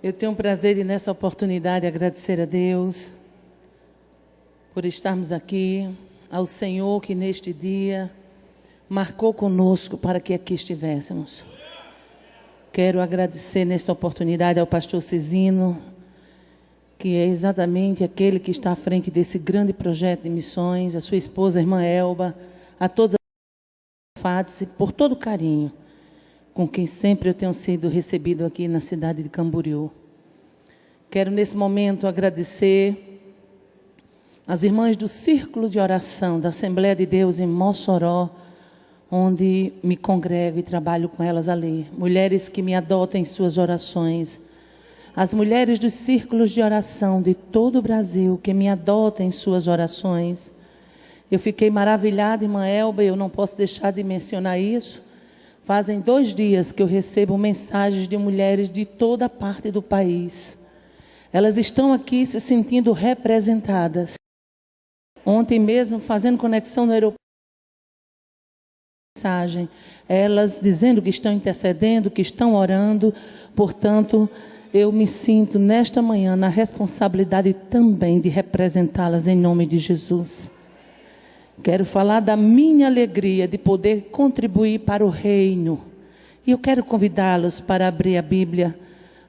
Eu tenho o prazer de, nessa oportunidade, agradecer a Deus por estarmos aqui, ao Senhor que neste dia marcou conosco para que aqui estivéssemos. Quero agradecer nesta oportunidade ao pastor Cezino, que é exatamente aquele que está à frente desse grande projeto de missões, a sua esposa, a irmã Elba, a todas as FATS, por todo o carinho com quem sempre eu tenho sido recebido aqui na cidade de Camboriú. Quero nesse momento agradecer as irmãs do Círculo de Oração da Assembleia de Deus em Mossoró, onde me congrego e trabalho com elas ali. Mulheres que me adotam em suas orações. As mulheres dos círculos de oração de todo o Brasil que me adotam em suas orações. Eu fiquei maravilhada, irmã Elba, eu não posso deixar de mencionar isso. Fazem 2 dias que eu recebo mensagens de mulheres de toda parte do país. Elas estão aqui se sentindo representadas. Ontem mesmo, fazendo conexão no aeroporto, mensagem, elas dizendo que estão intercedendo, que estão orando. Portanto, eu me sinto nesta manhã na responsabilidade também de representá-las em nome de Jesus. Quero falar da minha alegria de poder contribuir para o reino. E eu quero convidá-los para abrir a Bíblia,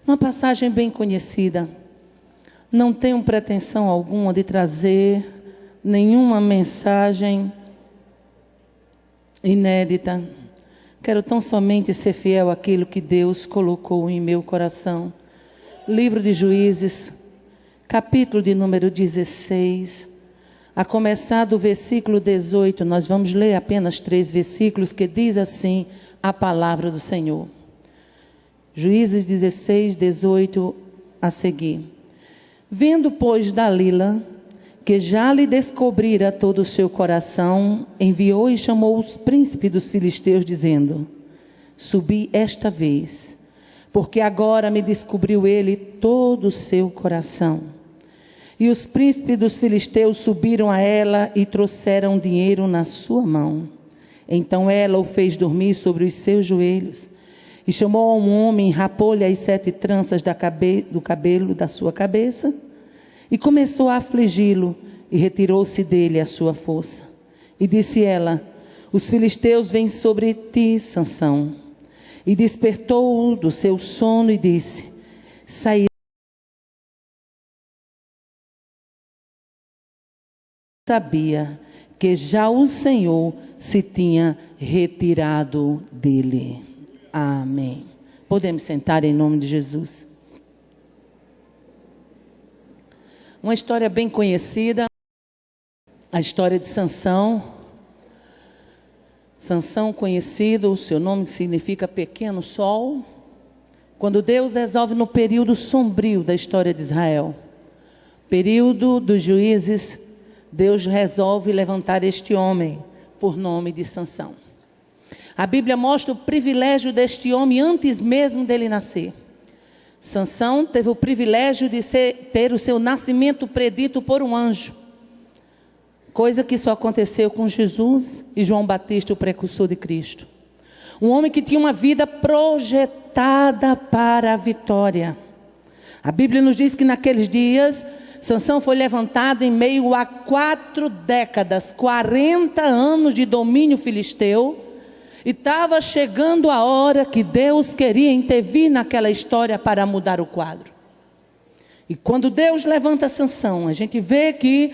uma passagem bem conhecida. Não tenho pretensão alguma de trazer nenhuma mensagem inédita. Quero tão somente ser fiel àquilo que Deus colocou em meu coração. Livro de Juízes, capítulo de número 16, a começar do versículo 18, nós vamos ler apenas 3 versículos que diz assim a palavra do Senhor. Juízes 16, 18 a seguir. Vendo, pois, Dalila, que já lhe descobrira todo o seu coração, enviou e chamou os príncipes dos filisteus, dizendo: subi esta vez, porque agora me descobriu ele todo o seu coração. E os príncipes dos filisteus subiram a ela e trouxeram dinheiro na sua mão. Então ela o fez dormir sobre os seus joelhos, e chamou a um homem, rapou-lhe as 7 tranças do cabelo da sua cabeça, e começou a afligi-lo, e retirou-se dele a sua força. E disse ela: os filisteus vêm sobre ti, Sansão. E despertou-o do seu sono e disse: saí. Sabia que já o Senhor se tinha retirado dele. Amém. Podemos sentar em nome de Jesus. Uma história bem conhecida, a história de Sansão. Sansão, conhecido, seu nome significa pequeno sol. Quando Deus resolve no período sombrio da história de Israel, período dos juízes, Deus resolve levantar este homem por nome de Sansão. A Bíblia mostra o privilégio deste homem antes mesmo dele nascer. Sansão teve o privilégio de ter o seu nascimento predito por um anjo. Coisa que só aconteceu com Jesus e João Batista, o precursor de Cristo. Um homem que tinha uma vida projetada para a vitória. A Bíblia nos diz que naqueles dias Sansão foi levantado em meio a 4 décadas, 40 anos de domínio filisteu, e estava chegando a hora que Deus queria intervir naquela história para mudar o quadro. E quando Deus levanta Sansão, a gente vê que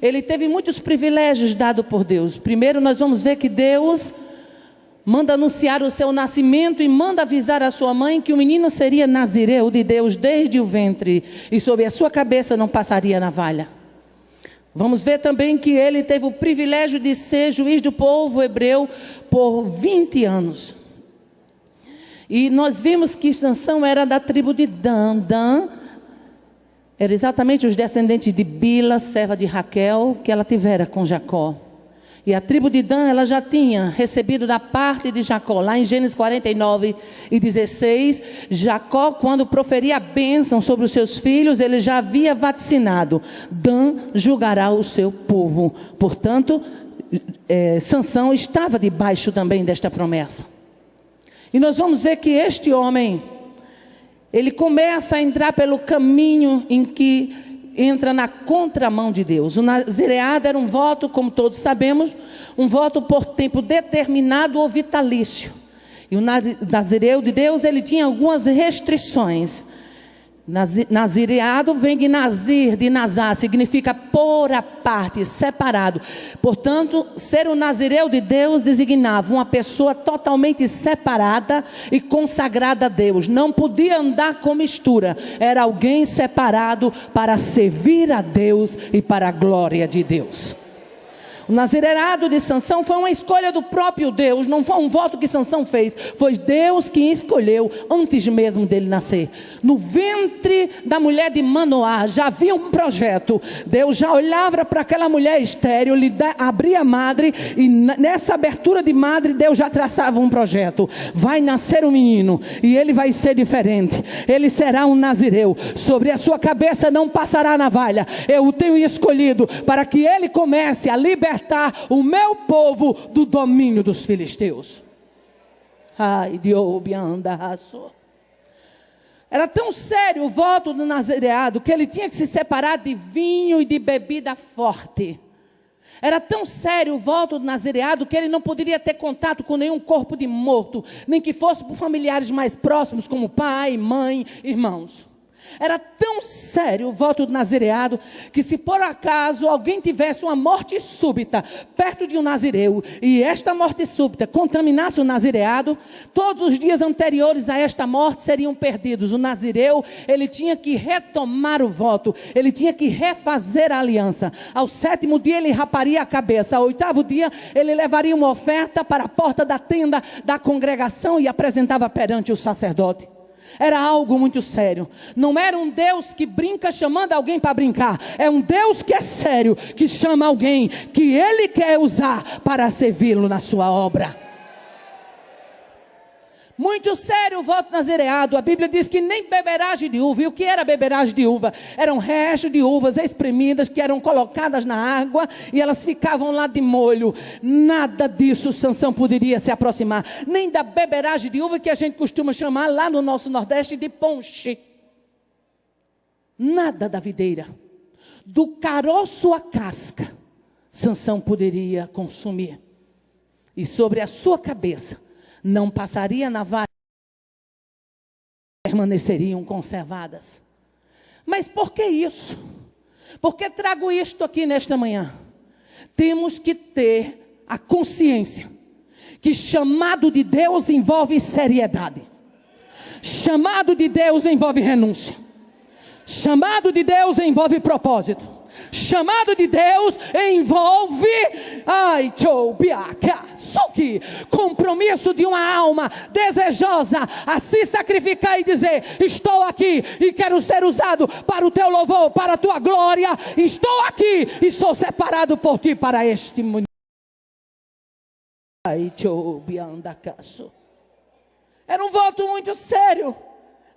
ele teve muitos privilégios dados por Deus. Primeiro nós vamos ver que Deus manda anunciar o seu nascimento e manda avisar a sua mãe que o menino seria nazireu de Deus desde o ventre, e sobre a sua cabeça não passaria navalha. Vamos ver também que ele teve o privilégio de ser juiz do povo hebreu por 20 anos. E nós vimos que Sansão era da tribo de Dan. Dan era exatamente os descendentes de Bila, serva de Raquel, que ela tivera com Jacó. E a tribo de Dan, ela já tinha recebido da parte de Jacó, lá em Gênesis 49 e 16, Jacó, quando proferia a bênção sobre os seus filhos, ele já havia vaticinado: Dan julgará o seu povo. Portanto, Sansão estava debaixo também desta promessa. E nós vamos ver que este homem, ele começa a entrar pelo caminho em que entra na contramão de Deus. O nazireado era um voto, como todos sabemos, um voto por tempo determinado ou vitalício. E o nazireu de Deus, ele tinha algumas restrições. Nazireado vem de nazir, de nazar, significa pôr à parte, separado. Portanto, ser o nazireu de Deus designava uma pessoa totalmente separada e consagrada a Deus. Não podia andar com mistura. Era alguém separado para servir a Deus e para a glória de Deus. O nazireado de Sansão foi uma escolha do próprio Deus, não foi um voto que Sansão fez, foi Deus quem escolheu antes mesmo dele nascer. No ventre da mulher de Manoá já havia um projeto. Deus já olhava para aquela mulher estéril, lhe abria a madre, e nessa abertura de madre Deus já traçava um projeto. Vai nascer um menino e ele vai ser diferente, ele será um nazireu, sobre a sua cabeça não passará navalha. Eu o tenho escolhido para que ele comece a libertar o meu povo do domínio dos filisteus. Ai, era tão sério o voto do nazireado que ele tinha que se separar de vinho e de bebida forte. Era tão sério o voto do nazireado que ele não poderia ter contato com nenhum corpo de morto, nem que fosse por familiares mais próximos como pai, mãe, irmãos. Era tão sério o voto do nazireado que, se por acaso alguém tivesse uma morte súbita perto de um nazireu e esta morte súbita contaminasse o nazireado, todos os dias anteriores a esta morte seriam perdidos. O nazireu, ele tinha que retomar o voto, ele tinha que refazer a aliança. Ao 7º dia ele raparia a cabeça, ao 8º dia ele levaria uma oferta para a porta da tenda da congregação e apresentava perante o sacerdote. Era algo muito sério. Não era um Deus que brinca chamando alguém para brincar. É um Deus que é sério, que chama alguém que Ele quer usar para servi-lo na sua obra. Muito sério o voto nazireado. A Bíblia diz que nem beberagem de uva. E o que era beberagem de uva? Eram restos de uvas espremidas que eram colocadas na água e elas ficavam lá de molho. Nada disso Sansão poderia se aproximar. Nem da beberagem de uva que a gente costuma chamar lá no nosso Nordeste de ponche. Nada da videira. Do caroço à casca, Sansão poderia consumir. E sobre a sua cabeça não passaria navalha, permaneceriam conservadas. Mas por que isso? Por que trago isto aqui nesta manhã? Temos que ter a consciência que chamado de Deus envolve seriedade. Chamado de Deus envolve renúncia. Chamado de Deus envolve propósito. Chamado de Deus envolve compromisso de uma alma desejosa a se sacrificar e dizer: estou aqui e quero ser usado para o teu louvor, para a tua glória. Estou aqui e sou separado por ti para este mundo. Era um voto muito sério.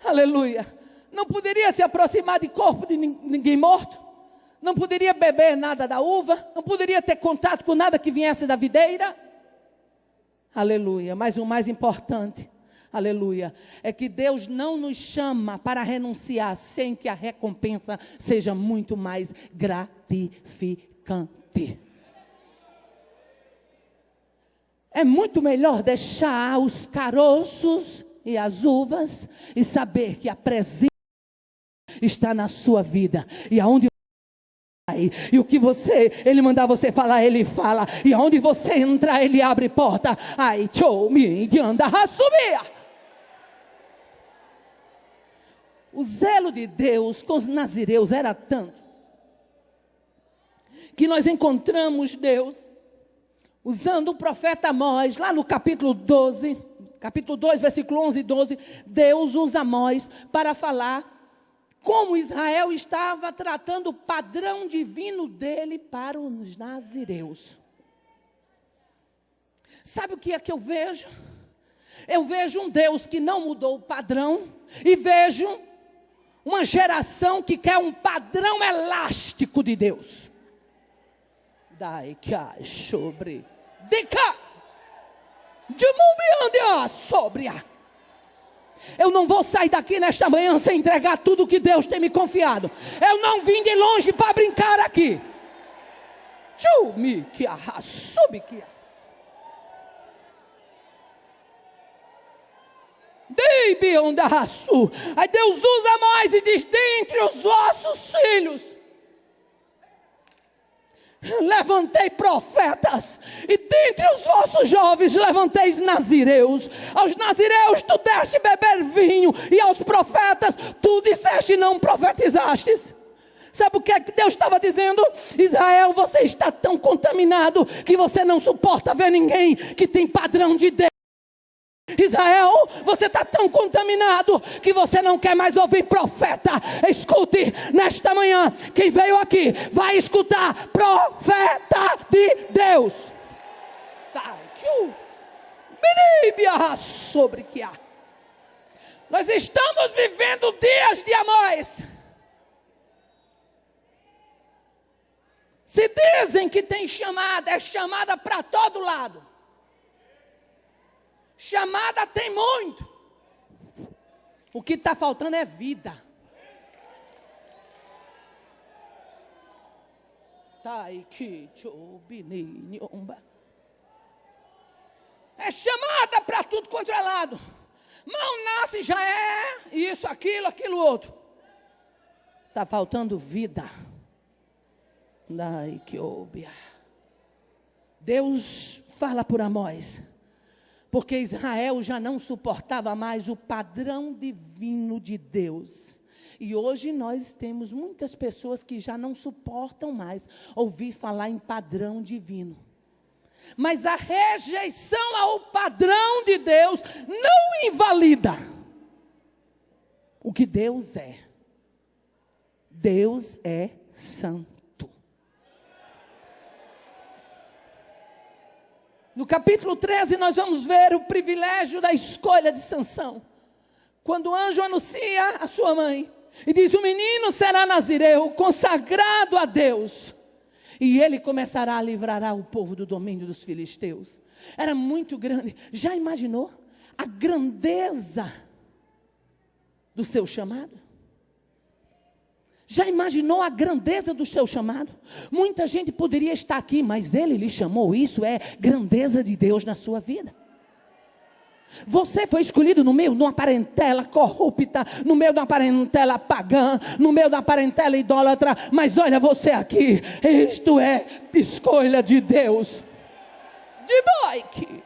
Aleluia. Não poderia se aproximar de corpo de ninguém morto. Não poderia beber nada da uva. Não poderia ter contato com nada que viesse da videira. Aleluia. Mas o mais importante, aleluia, é que Deus não nos chama para renunciar sem que a recompensa seja muito mais gratificante. É muito melhor deixar os caroços e as uvas e saber que a presença está na sua vida. E aonde e o que ele mandar você falar, ele fala. E aonde você entrar, ele abre porta. O zelo de Deus com os nazireus era tanto que nós encontramos Deus usando o profeta Amós, lá no capítulo 12, capítulo 2, versículo 11 e 12. Deus usa Amós para falar como Israel estava tratando o padrão divino dele para os nazireus. Sabe o que é que eu vejo? Eu vejo um Deus que não mudou o padrão e vejo uma geração que quer um padrão elástico de Deus. Dai cá sobre de cá de sobre. Eu não vou sair daqui nesta manhã sem entregar tudo que Deus tem me confiado. Eu não vim de longe para brincar aqui. Aí Deus usa mais e diz: dentre os vossos filhos levantei profetas, e dentre os vossos jovens levantei nazireus. Aos nazireus tu deste beber vinho, e aos profetas tu disseste não profetizastes. Sabe o que é que Deus estava dizendo? Israel, você está tão contaminado que você não suporta ver ninguém que tem padrão de Deus. Israel, você está tão contaminado que você não quer mais ouvir profeta. Escute nesta manhã, quem veio aqui vai escutar profeta de Deus. Sobre que há. Nós estamos vivendo dias de amores. Se dizem que tem chamada, é chamada para todo lado. Chamada tem muito. O que está faltando é vida. É chamada para tudo quanto é lado. Mal nasce já é isso, aquilo outro. Está faltando vida. Deus fala por Amós. Porque Israel já não suportava mais o padrão divino de Deus. E hoje nós temos muitas pessoas que já não suportam mais ouvir falar em padrão divino. Mas a rejeição ao padrão de Deus não invalida o que Deus é. Deus é santo. No capítulo 13 nós vamos ver o privilégio da escolha de Sansão. Quando o anjo anuncia a sua mãe e diz: o menino será nazireu, consagrado a Deus, e ele começará a livrar o povo do domínio dos filisteus. Era muito grande. Já imaginou a grandeza do seu chamado? Já imaginou a grandeza do seu chamado? Muita gente poderia estar aqui, mas ele lhe chamou. Isso é grandeza de Deus na sua vida. Você foi escolhido no meio de uma parentela corrupta, no meio de uma parentela pagã, no meio de uma parentela idólatra. Mas olha você aqui, isto é escolha de Deus. De boique.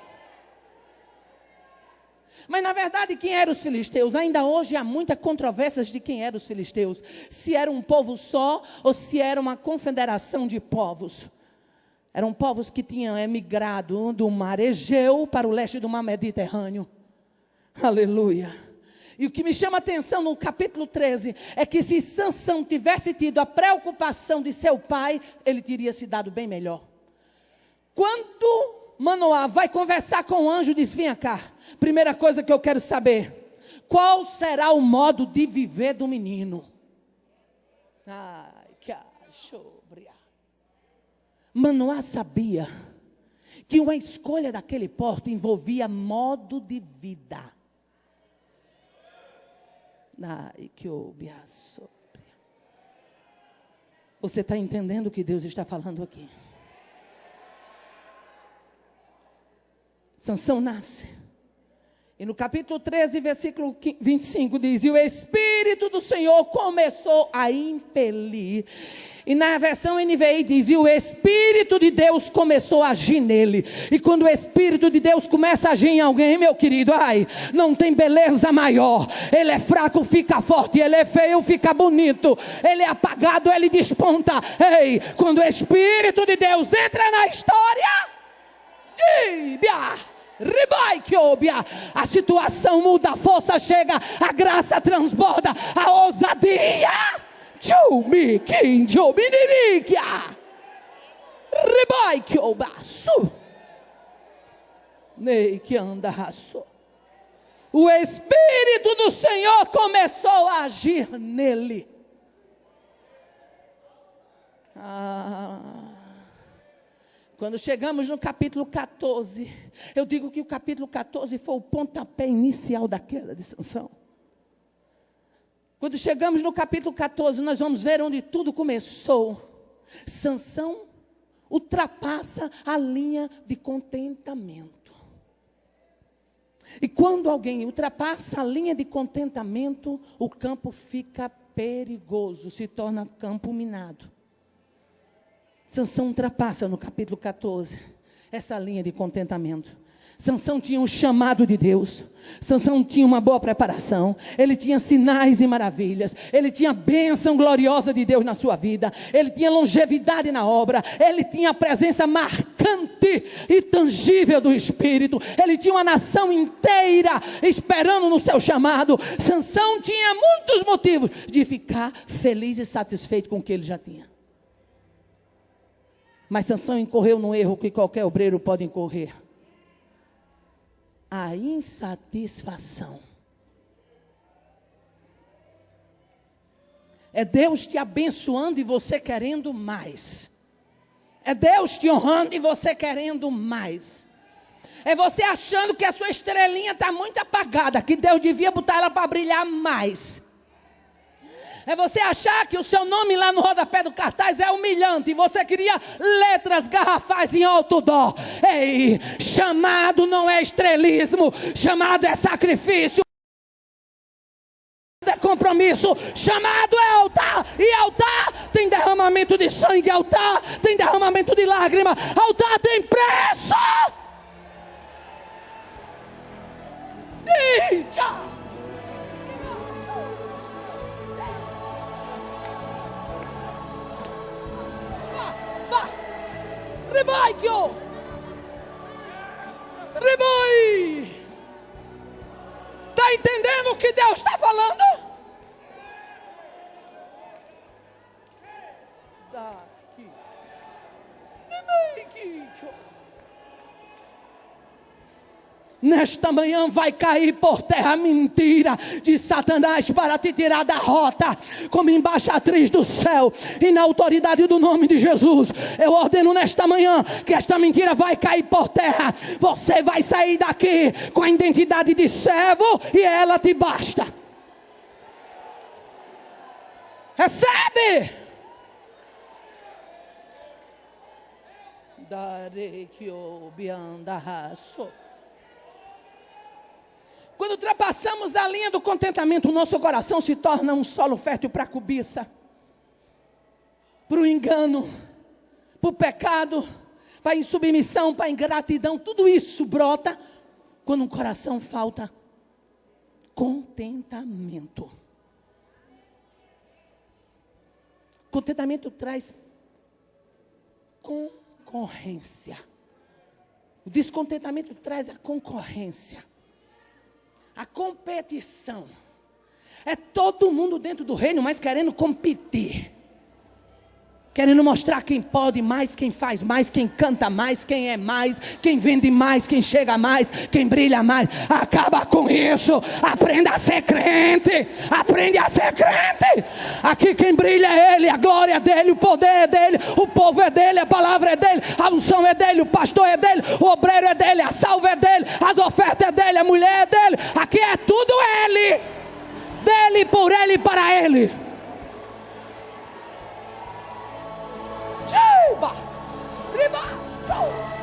Mas na verdade quem eram os filisteus? Ainda hoje há muita controvérsia de quem eram os filisteus. Se era um povo só ou se era uma confederação de povos. Eram povos que tinham emigrado do mar Egeu para o leste do mar Mediterrâneo. Aleluia. E o que me chama a atenção no capítulo 13 é que se Sansão tivesse tido a preocupação de seu pai, ele teria se dado bem melhor. Quando Manoá vai conversar com o anjo e diz: venha cá, primeira coisa que eu quero saber, qual será o modo de viver do menino? Manoá sabia que uma escolha daquele porto envolvia modo de vida. Você está entendendo o que Deus está falando aqui? Sansão nasce. E no capítulo 13, versículo 25 diz: e o Espírito do Senhor começou a impelir. E na versão NVI diz: e o Espírito de Deus começou a agir nele. E quando o Espírito de Deus começa a agir em alguém, meu querido, não tem beleza maior. Ele é fraco, fica forte. Ele é feio, fica bonito. Ele é apagado, ele desponta. Ei, quando o Espírito de Deus entra na história, a situação muda, a força chega, a graça transborda, a ousadia. O Espírito do Senhor começou a agir nele. Quando chegamos no capítulo 14, eu digo que o capítulo 14 foi o pontapé inicial da queda de Sansão. Quando chegamos no capítulo 14, nós vamos ver onde tudo começou. Sansão ultrapassa a linha de contentamento. E quando alguém ultrapassa a linha de contentamento, o campo fica perigoso, se torna campo minado. Sansão ultrapassa no capítulo 14 essa linha de contentamento. Sansão tinha um chamado de Deus. Sansão tinha uma boa preparação. Ele tinha sinais e maravilhas. Ele tinha a bênção gloriosa de Deus na sua vida. Ele tinha longevidade na obra. Ele tinha a presença marcante e tangível do Espírito. Ele tinha uma nação inteira esperando no seu chamado. Sansão tinha muitos motivos de ficar feliz e satisfeito com o que ele já tinha. Mas Sansão incorreu num erro que qualquer obreiro pode incorrer. A insatisfação. É Deus te abençoando e você querendo mais. É Deus te honrando e você querendo mais. É você achando que a sua estrelinha está muito apagada, que Deus devia botar ela para brilhar mais. É você achar que o seu nome lá no rodapé do cartaz é humilhante e você queria letras garrafais em alto dó. Ei, chamado não é estrelismo, chamado é sacrifício, é compromisso, chamado é altar, e altar tem derramamento de sangue, altar tem derramamento de lágrima, altar tem preço. Eita! Rebaio! Reboi! Está entendendo o que Deus está falando? Daqui. Nesta manhã vai cair por terra a mentira de Satanás para te tirar da rota. Como embaixatriz do céu e na autoridade do nome de Jesus, eu ordeno nesta manhã que esta mentira vai cair por terra. Você vai sair daqui com a identidade de servo e ela te basta. Recebe! Darei que o biandarraço. Quando ultrapassamos a linha do contentamento, o nosso coração se torna um solo fértil para a cobiça, para o engano, para o pecado, para a insubmissão, para a ingratidão. Tudo isso brota quando um coração falta contentamento. Contentamento traz concorrência. O descontentamento traz a concorrência. A competição. É todo mundo dentro do reino, mas querendo competir. Querendo mostrar quem pode mais, quem faz mais, quem canta mais, quem é mais, quem vende mais, quem chega mais, quem brilha mais. Acaba com isso. Aprenda a ser crente. Aprende a ser crente. Aqui quem brilha é Ele, a glória é dEle, o poder é dEle, o povo é dEle, a palavra é dEle, a unção é dEle, o pastor é dEle, o obreiro é dEle, a salva é dEle, as ofertas é dEle, a mulher é dEle. Aqui é tudo Ele. Dele, por Ele e para Ele. Chiba! Riba! Show!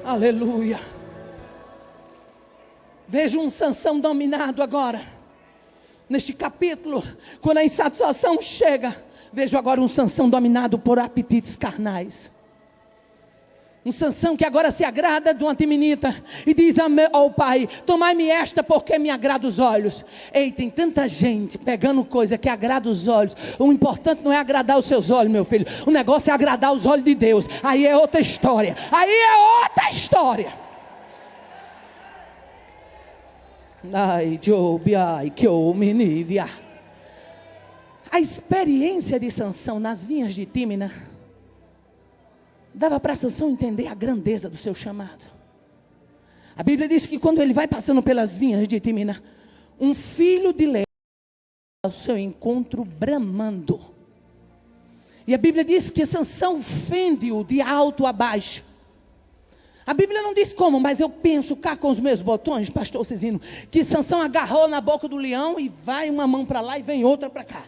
Aleluia. Vejo um Sansão dominado agora. Neste capítulo, quando a insatisfação chega, vejo agora um Sansão dominado por apetites carnais. Um Sansão que agora se agrada de uma timinita e diz ao pai: tomai-me esta porque me agrada os olhos. Ei, tem tanta gente pegando coisa que agrada os olhos. O importante não é agradar os seus olhos, meu filho. O negócio é agradar os olhos de Deus. Aí é outra história. Aí é outra história. Ai, Job, ai, que eu me nívia. A experiência de Sansão nas vinhas de Tímina dava para Sansão entender a grandeza do seu chamado. A Bíblia diz que quando ele vai passando pelas vinhas de Timná, um filho de leão ao seu encontro bramando. E a Bíblia diz que Sansão fende-o de alto a baixo. A Bíblia não diz como, mas eu penso cá com os meus botões, pastor Cezino, que Sansão agarrou na boca do leão e vai uma mão para lá e vem outra para cá.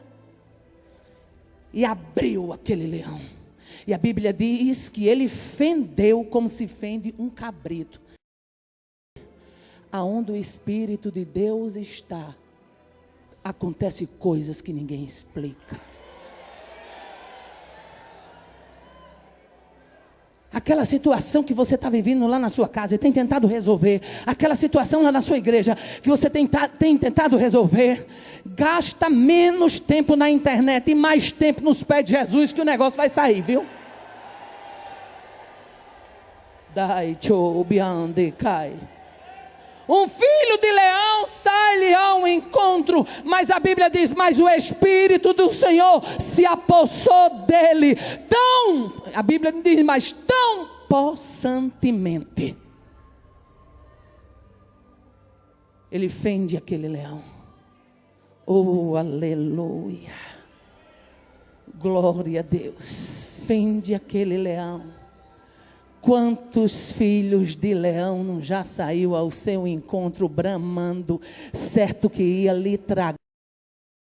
E abriu aquele leão. E a Bíblia diz que ele fendeu como se fende um cabrito. Aonde o Espírito de Deus está, acontece coisas que ninguém explica. Aquela situação que você está vivendo lá na sua casa e tem tentado resolver, aquela situação lá na sua igreja que você tem tentado resolver, gasta menos tempo na internet e mais tempo nos pés de Jesus que o negócio vai sair, viu? Dai, tchô, biande, cai. Um filho de leão sai-lhe ao encontro, mas a Bíblia diz, mas o Espírito do Senhor se apossou dele, a Bíblia diz, mas tão possantemente. Ele fende aquele leão. Oh, aleluia. Glória a Deus. Fende aquele leão. Quantos filhos de leão não já saiu ao seu encontro bramando, certo que ia lhe tragar?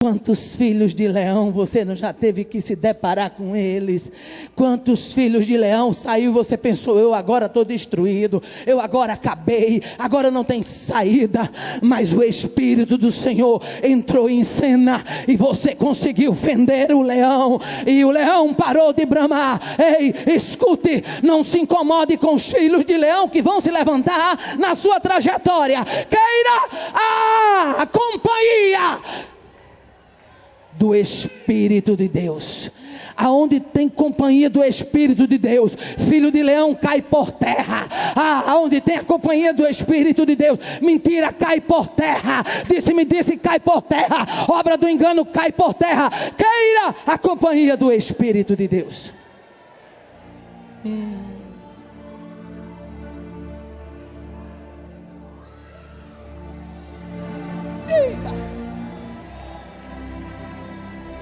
Quantos filhos de leão você não já teve que se deparar com eles? Quantos filhos de leão saiu e você pensou, eu agora estou destruído, eu agora acabei, agora não tem saída. Mas o Espírito do Senhor entrou em cena e você conseguiu fender o leão. E o leão parou de bramar. Ei, escute, não se incomode com os filhos de leão que vão se levantar na sua trajetória. Queira a companhia do Espírito de Deus. Aonde tem companhia do Espírito de Deus, filho de leão cai por terra. Aonde tem a companhia do Espírito de Deus, mentira cai por terra, disse cai por terra, obra do engano cai por terra. Queira a companhia do Espírito de Deus.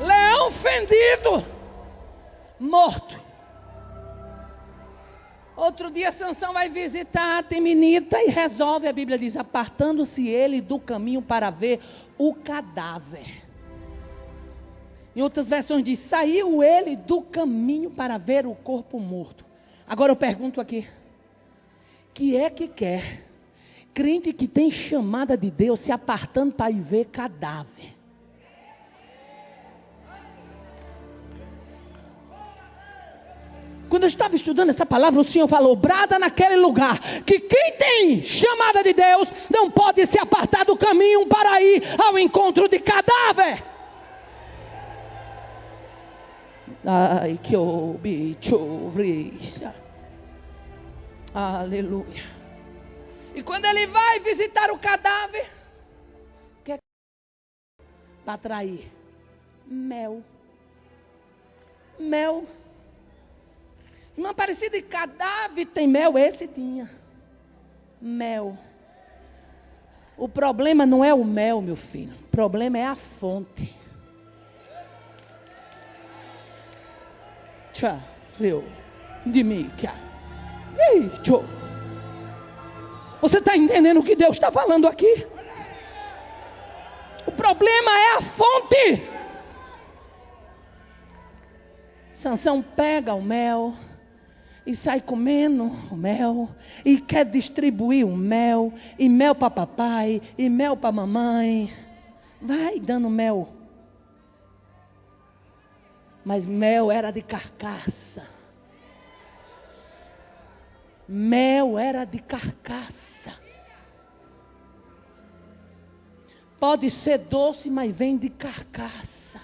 Leão fendido, morto. Outro dia Sansão vai visitar a Teminita e resolve, a Bíblia diz, apartando-se ele do caminho para ver o cadáver. Em outras versões diz, saiu ele do caminho para ver o corpo morto. Agora eu pergunto aqui, que é que quer crente que tem chamada de Deus se apartando para ir ver cadáver? Quando eu estava estudando essa palavra, o Senhor falou, brada naquele lugar, que quem tem chamada de Deus, não pode se apartar do caminho para ir ao encontro de cadáver. Ai, que obiturícia. Aleluia. E quando ele vai visitar o cadáver, o que é para atrair? Mel. Mel. Irmã Aparecida, de cadáver tem mel? Esse tinha. Mel. O problema não é o mel, meu filho. O problema é a fonte. Tchau, viu? De mim, tchau. Você está entendendo o que Deus está falando aqui? O problema é a fonte. Sansão pega o mel e sai comendo o mel, e quer distribuir o mel, e mel para papai, e mel para mamãe, vai dando mel, mas mel era de carcaça, mel era de carcaça, pode ser doce, mas vem de carcaça.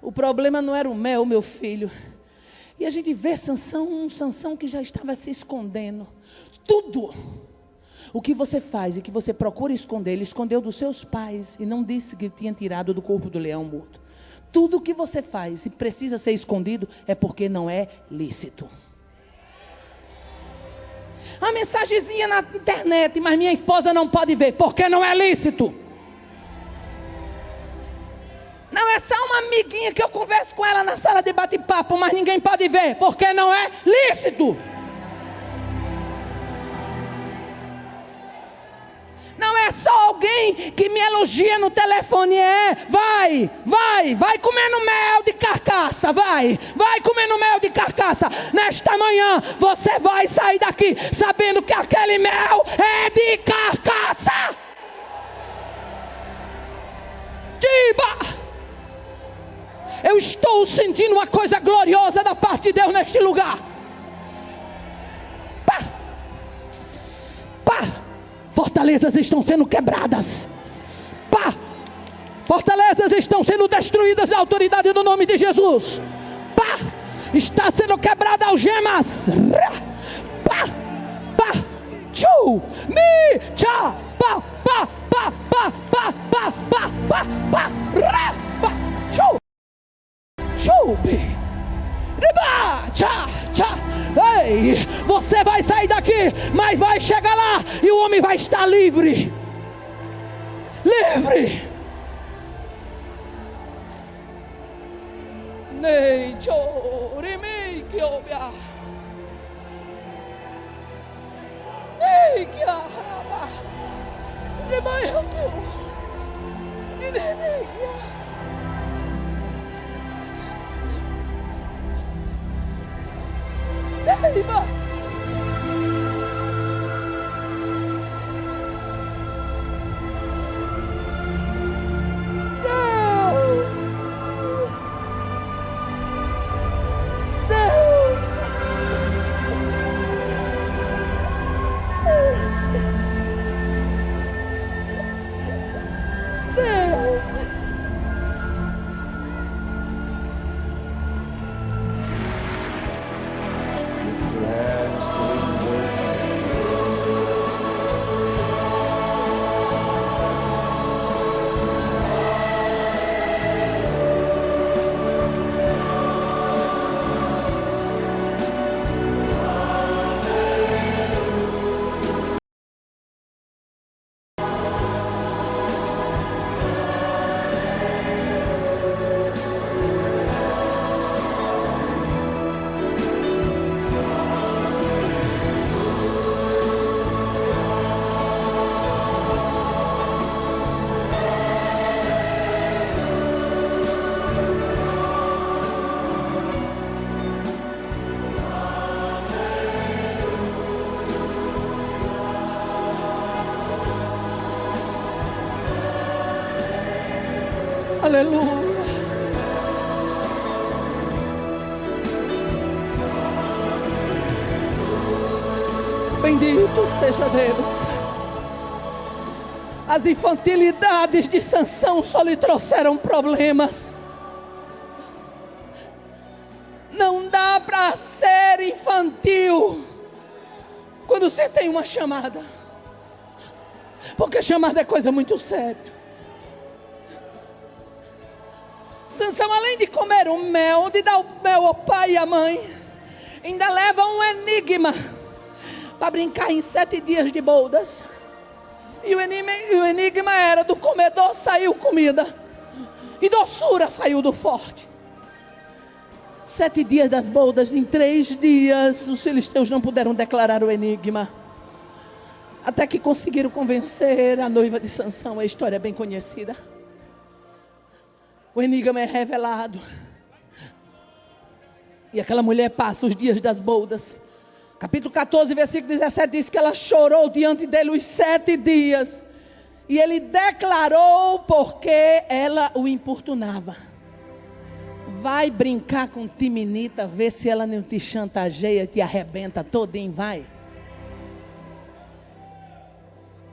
O problema não era o mel, meu filho. E a gente vê Sansão, um Sansão que já estava se escondendo. Tudo o que você faz e que você procura esconder, ele escondeu dos seus pais e não disse que tinha tirado do corpo do leão morto. Tudo o que você faz e precisa ser escondido é porque não é lícito. A mensagenzinha na internet, mas minha esposa não pode ver, porque não é lícito. Não é só uma amiguinha que eu converso com ela na sala de bate-papo, mas ninguém pode ver, porque não é lícito. Não é só alguém que me elogia no telefone, vai comendo mel de carcaça, vai comendo mel de carcaça. Nesta manhã, você vai sair daqui sabendo que aquele mel é de carcaça. Diba! Eu estou sentindo uma coisa gloriosa da parte de Deus neste lugar. Pá! Pá! Fortalezas estão sendo quebradas. Pá! Fortalezas estão sendo destruídas na autoridade do nome de Jesus. Pá! Está sendo quebrada algemas. Pá! Pá! Tchu! Mi! Tchá! Pá! Pá! Pá! Pá! Pá! Pá! Pá! Pá! Pá! Rá! Pá! Tchu! Chubi! Riba! Tchá! Tchá! Ei! Você vai sair daqui, mas vai chegar lá e o homem vai estar livre. Livre! Nei chorimi que obia. Nei que araba. Riba eu que. Nei. Neiba. Aleluia. Bendito seja Deus. As infantilidades de Sansão só lhe trouxeram problemas. Não dá para ser infantil quando você tem uma chamada, porque chamada é coisa muito séria. Sansão, além de comer o mel, de dar o mel ao pai e à mãe, ainda leva um enigma para brincar em 7 dias de bodas. E o enigma era: do comedor saiu comida, e doçura saiu do forte. 7 dias das bodas, em 3 dias os filisteus não puderam declarar o enigma, até que conseguiram convencer a noiva de Sansão. A história é bem conhecida. O enigma é revelado, e aquela mulher passa os dias das bodas. Capítulo 14, versículo 17 diz que ela chorou diante dele os 7 dias, e ele declarou porque ela o importunava. Vai brincar com Timinita, vê se ela não te chantageia, te arrebenta todinho, vai.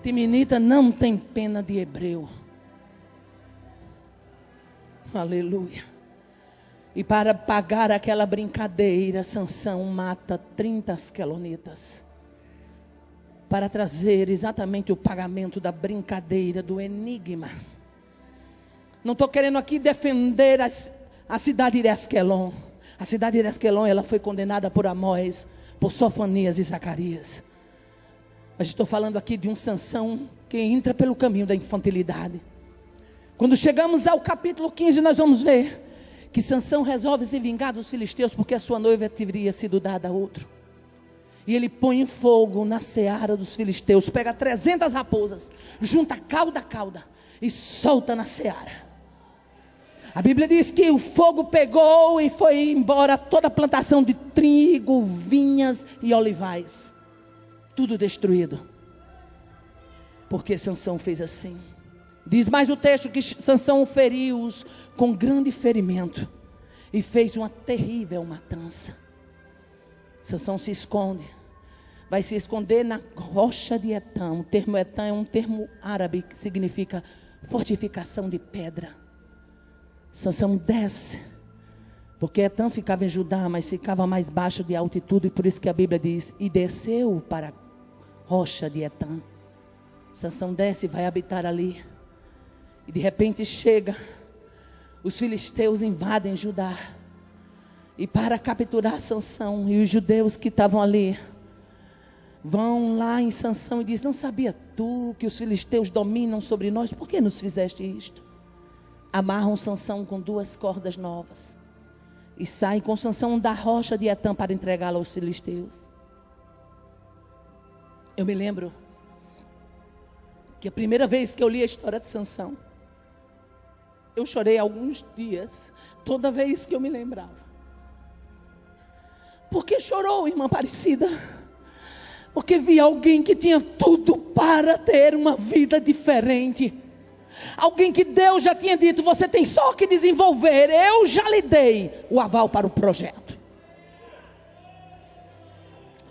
Timinita não tem pena de hebreu. Aleluia. E para pagar aquela brincadeira, Sansão mata 30 asquelonitas. Para trazer exatamente o pagamento da brincadeira, do enigma. Não estou querendo aqui defender a cidade de Asquelon. A cidade de Asquelon, ela foi condenada por Amós, por Sofonias e Zacarias. Mas estou falando aqui de um Sansão que entra pelo caminho da infantilidade. Quando chegamos ao capítulo 15, nós vamos ver que Sansão resolve se vingar dos filisteus, porque a sua noiva teria sido dada a outro. E ele põe fogo na seara dos filisteus, pega 300 raposas, junta cauda a cauda e solta na seara. A Bíblia diz que o fogo pegou e foi embora toda a plantação de trigo, vinhas e olivais. Tudo destruído. Porque Sansão fez assim. Diz mais o texto que Sansão feriu-os com grande ferimento e fez uma terrível matança. Sansão se esconde. Vai se esconder na rocha de Etã. O termo Etã é um termo árabe que significa fortificação de pedra. Sansão desce, porque Etã ficava em Judá, mas ficava mais baixo de altitude, e por isso que a Bíblia diz, e desceu para a rocha de Etã. Sansão desce e vai habitar ali, e de repente chega, os filisteus invadem Judá, e para capturar Sansão, e os judeus que estavam ali, vão lá em Sansão e dizem, não sabia tu que os filisteus dominam sobre nós, por que nos fizeste isto? Amarram Sansão com 2 cordas novas e saem com Sansão da rocha de Etã para entregá-lo aos filisteus. Eu me lembro que a primeira vez que eu li a história de Sansão, eu chorei alguns dias, toda vez que eu me lembrava. Por que chorou, irmã Aparecida? Porque vi alguém que tinha tudo para ter uma vida diferente. Alguém que Deus já tinha dito, você tem só que desenvolver, eu já lhe dei o aval para o projeto.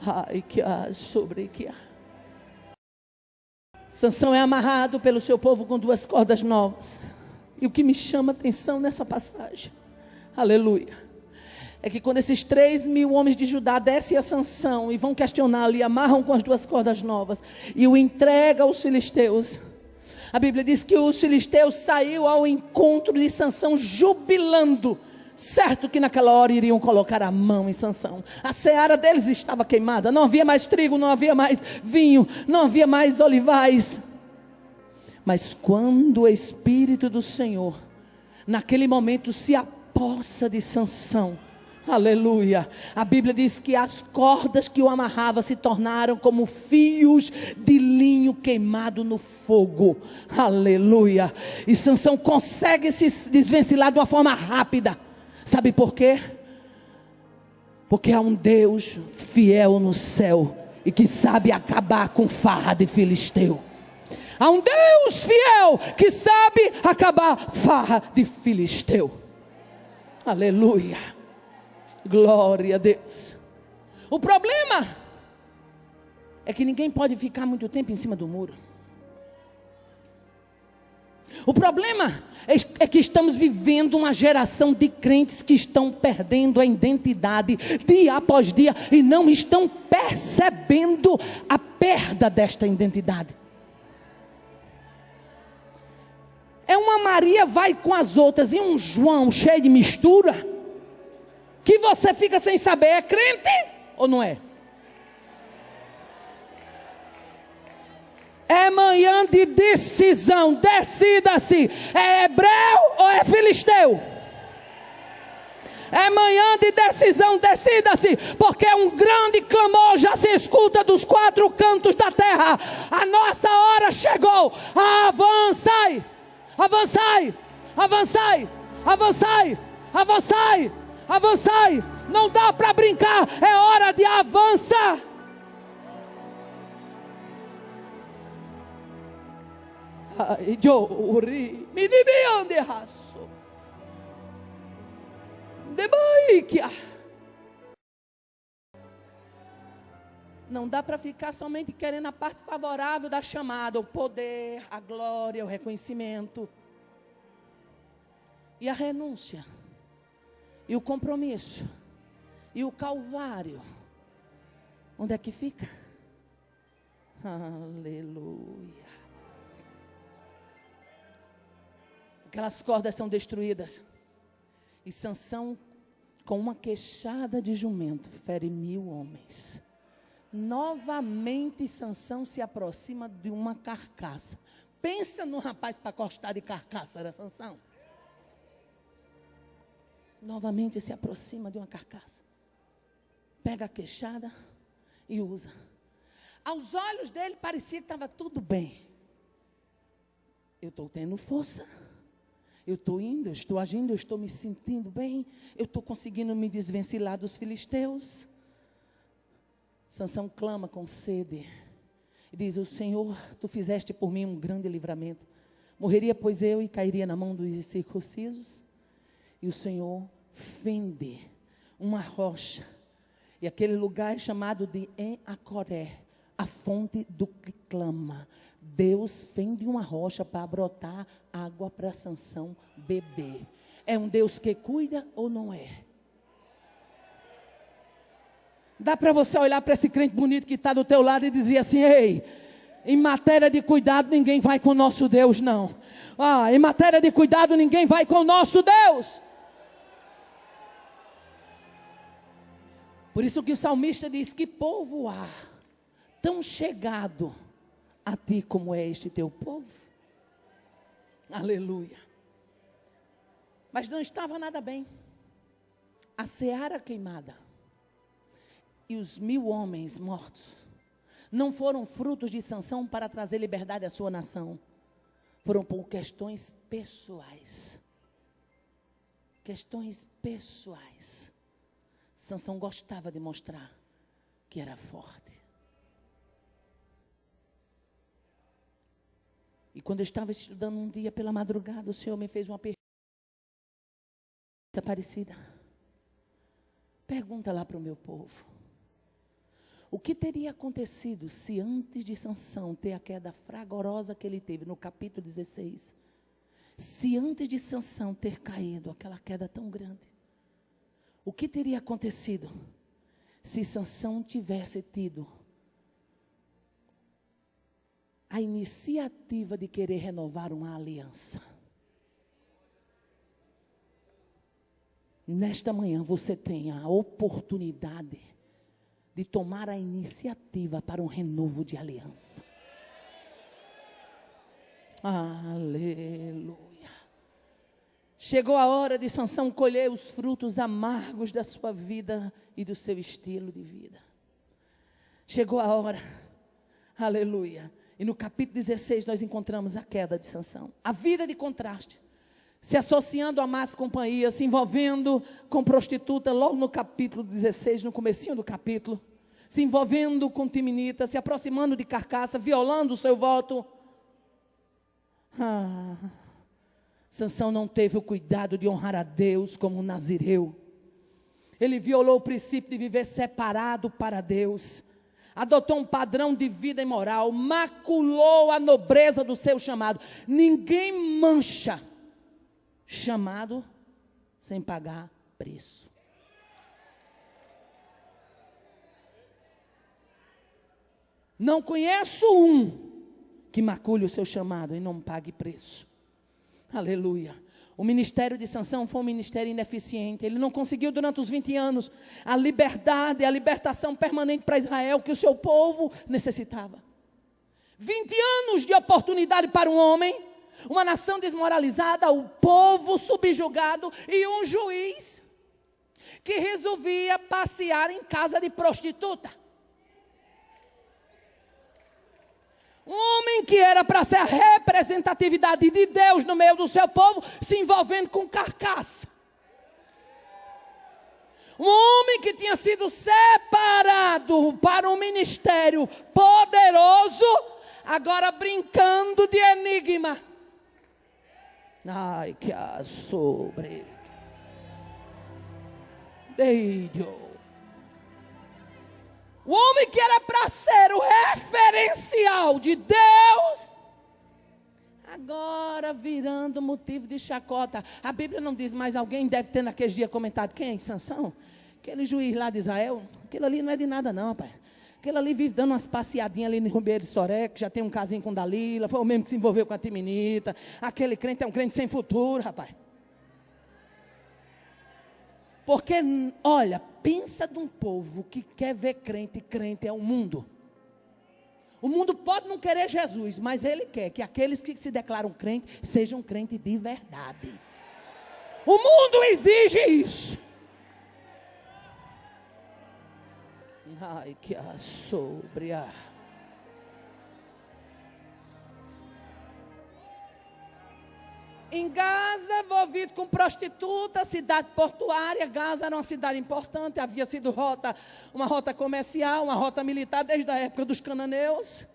Ai, que sobre que Sansão é amarrado pelo seu povo com 2 cordas novas. E o que me chama a atenção nessa passagem, aleluia, é que quando esses 3.000 homens de Judá descem a Sansão e vão questioná-lo e amarram com as 2 cordas novas e o entrega aos filisteus, a Bíblia diz que os filisteus saíram ao encontro de Sansão jubilando, certo que naquela hora iriam colocar a mão em Sansão. A seara deles estava queimada, não havia mais trigo, não havia mais vinho, não havia mais olivais. Mas quando o Espírito do Senhor, naquele momento, se apossa de Sansão, aleluia, a Bíblia diz que as cordas que o amarravam se tornaram como fios de linho queimado no fogo, aleluia, e Sansão consegue se desvencilhar de uma forma rápida. Sabe por quê? Porque há um Deus fiel no céu e que sabe acabar com farra de filisteu. Há um Deus fiel que sabe acabar farra de filisteu, aleluia. Glória a Deus. O problema é que ninguém pode ficar muito tempo em cima do muro. O problema é que estamos vivendo uma geração de crentes que estão perdendo a identidade dia após dia e não estão percebendo a perda desta identidade. É uma Maria vai com as outras e um João cheio de mistura, que você fica sem saber, é crente ou não é? É manhã de decisão, decida-se, é hebreu ou é filisteu? É manhã de decisão, decida-se, porque um grande clamor já se escuta dos 4 cantos da terra. A nossa hora chegou, avançai, avançai, avançai, avançai, avançai. Avançai, não dá para brincar, é hora de avançar. Ai, Jori, me dibiande raço. Debaikia. Não dá para ficar somente querendo a parte favorável da chamada, o poder, a glória, o reconhecimento. E a renúncia e o compromisso e o calvário, onde é que fica? Aleluia. Aquelas cordas são destruídas. E Sansão, com uma queixada de jumento, fere 1000 homens. Novamente Sansão se aproxima de uma carcaça. Pensa no rapaz para cortar de carcaça, era Sansão. Novamente se aproxima de uma carcaça. Pega a queixada e usa. Aos olhos dele parecia que estava tudo bem. Eu estou tendo força. Eu estou indo, eu estou agindo, eu estou me sentindo bem. Eu estou conseguindo me desvencilhar dos filisteus. Sansão clama com sede. E diz, o Senhor, tu fizeste por mim um grande livramento. Morreria, pois, eu e cairia na mão dos incircuncisos. E o Senhor fende uma rocha. E aquele lugar é chamado de En-Acoré, a fonte do que clama. Deus fende uma rocha para brotar água para Sansão beber. É um Deus que cuida ou não é? Dá para você olhar para esse crente bonito que está do teu lado e dizer assim, ei, em matéria de cuidado ninguém vai com o nosso Deus, não. Em matéria de cuidado ninguém vai com o nosso Deus. Por isso que o salmista diz, que povo há tão chegado a ti como é este teu povo? Aleluia. Mas não estava nada bem. A seara queimada e os 1000 homens mortos não foram frutos de Sansão para trazer liberdade à sua nação. Foram por questões pessoais. Questões pessoais. Sansão gostava de mostrar que era forte. E quando eu estava estudando um dia pela madrugada, o Senhor me fez uma pergunta parecida. Pergunta lá para o meu povo. O que teria acontecido se antes de Sansão ter a queda fragorosa que ele teve no capítulo 16, se antes de Sansão ter caído aquela queda tão grande, o que teria acontecido se Sansão tivesse tido a iniciativa de querer renovar uma aliança? Nesta manhã você tem a oportunidade de tomar a iniciativa para um renovo de aliança. Aleluia. Chegou a hora de Sansão colher os frutos amargos da sua vida e do seu estilo de vida. Chegou a hora. Aleluia. E no capítulo 16 nós encontramos a queda de Sansão. A vida de contraste. Se associando a más companhias, se envolvendo com prostituta, logo no capítulo 16, no comecinho do capítulo. Se envolvendo com timinita, se aproximando de carcaça, violando o seu voto. Sansão não teve o cuidado de honrar a Deus como um nazireu. Ele violou o princípio de viver separado para Deus. Adotou um padrão de vida imoral. Maculou a nobreza do seu chamado. Ninguém mancha chamado sem pagar preço. Não conheço um que macule o seu chamado e não pague preço. Aleluia. O ministério de Sansão foi um ministério ineficiente. Ele não conseguiu durante os 20 anos a liberdade, a libertação permanente para Israel que o seu povo necessitava. 20 anos de oportunidade para um homem, uma nação desmoralizada, o povo subjugado e um juiz que resolvia passear em casa de prostituta. Um homem que era para ser a representatividade de Deus no meio do seu povo, se envolvendo com carcaça. Um homem que tinha sido separado para um ministério poderoso, agora brincando de enigma. Ai, que sobre. Deus. O homem que era para ser o referencial de Deus, Agora virando motivo de chacota. A Bíblia não diz, mas alguém deve ter naqueles dias comentado, quem? Sansão? Aquele juiz lá de Israel? Aquele ali não é de nada não, rapaz. Aquele ali vive dando umas passeadinhas ali no Ribeiro de Soré, que já tem um casinho com Dalila, foi o mesmo que se envolveu com a Timinita. Aquele crente é um crente sem futuro, rapaz. Porque, olha, pensa de um povo que quer ver crente, crente é o mundo. O mundo pode não querer Jesus, mas ele quer que aqueles que se declaram crente sejam crentes de verdade. O mundo exige isso. Ai, que assobria. Em Gaza, envolvido com prostituta, cidade portuária. Gaza era uma cidade importante, havia sido uma rota comercial, uma rota militar desde a época dos cananeus.